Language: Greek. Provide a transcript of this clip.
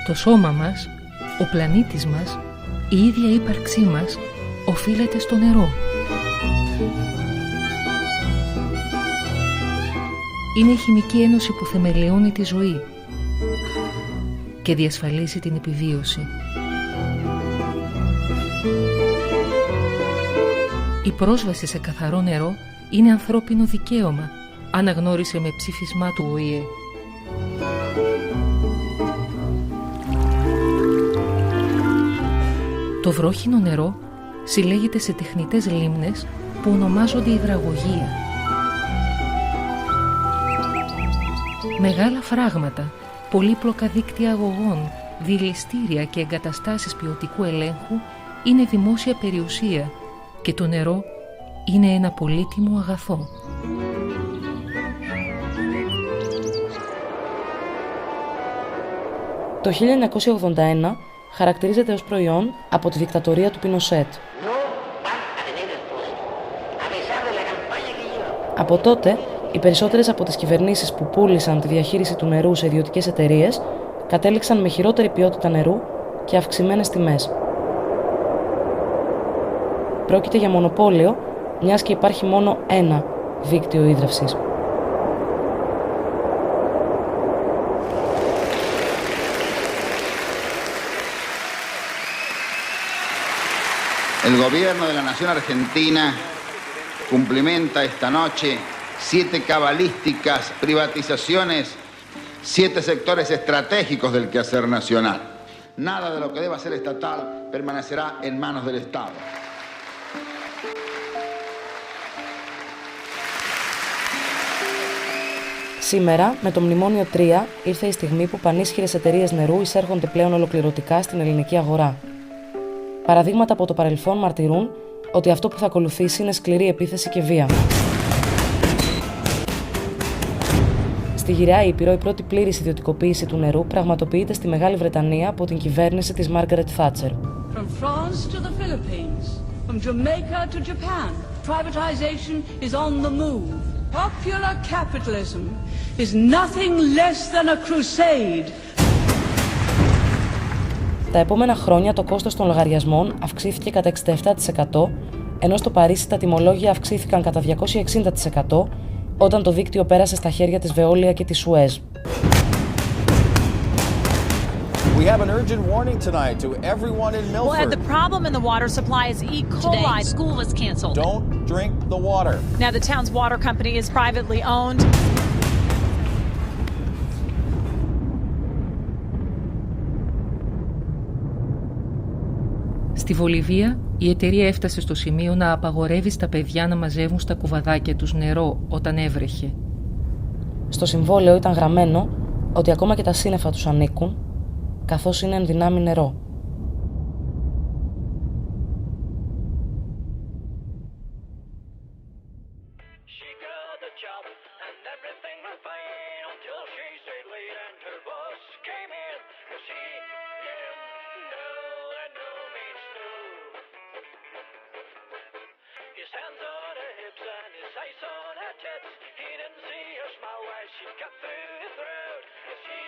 Το σώμα μας, ο πλανήτης μας, η ίδια ύπαρξή μας οφείλεται στο νερό. Είναι η χημική ένωση που θεμελιώνει τη ζωή και διασφαλίζει την επιβίωση. Η πρόσβαση σε καθαρό νερό είναι ανθρώπινο δικαίωμα, αναγνώρισε με ψήφισμά του ΟΗΕ. Το βρόχινο νερό συλλέγεται σε τεχνητές λίμνες που ονομάζονται υδραγωγεία. Μεγάλα φράγματα, πολύπλοκα δίκτυα αγωγών, διελιστήρια και εγκαταστάσεις ποιοτικού ελέγχου είναι δημόσια περιουσία και το νερό είναι ένα πολύτιμο αγαθό. Το 1981 χαρακτηρίζεται ως προϊόν από τη δικτατορία του Πινοσέτ. Από τότε, οι περισσότερες από τις κυβερνήσεις που πούλησαν τη διαχείριση του νερού σε ιδιωτικές εταιρείες κατέληξαν με χειρότερη ποιότητα νερού και αυξημένες τιμές. Πρόκειται για μονοπόλιο, μιας και υπάρχει μόνο ένα δίκτυο ίδρευσης. El gobierno de la nación argentina cumplimenta esta noche 7 cabalísticas privatizaciones, 7 sectores estratégicos del quehacer nacional. Nada de lo que deba ser estatal permanecerá en manos del Estado. Σήμερα, με το Μνημόνιο 3, ήρθε η στιγμή που πανίσχυρες εταιρείες νερού εισέρχονται πλέον ολοκληρωτικά στην ελληνική αγορά. Παραδείγματα από το παρελθόν μαρτυρούν ότι αυτό που θα ακολουθήσει είναι σκληρή επίθεση και βία. Στη Γυραιά Ήπειρο, η πρώτη πλήρης ιδιωτικοποίηση του νερού πραγματοποιείται στη Μεγάλη Βρετανία από την κυβέρνηση της Μάργαρετ Θάτσερ. Popular capitalism is nothing less than a crusade. Τα επόμενα χρόνια το κόστος των λογαριασμών αυξήθηκε κατά 67%, ενώ στο Παρίσι τα τιμολόγια αυξήθηκαν κατά 260% όταν το δίκτυο πέρασε στα χέρια της Βεόλια και της Σουέζ. We have an urgent warning tonight to everyone in Milford. Well, the problem in the water supply is E. coli. Today, school was canceled. Don't drink the water. Now, the town's water company is privately owned. Στη Βολιβία, η εταιρεία έφτασε στο σημείο να απαγορεύει στα παιδιά να μαζεύουν στα κουβαδάκια τους νερό όταν έβρεχε. Στο συμβόλαιο ήταν γραμμένο ότι ακόμα και τα σύννεφα τους ανήκουν, καθώς είναι εν δυνάμει νερό. He didn't see her smile while she cut through his throat. She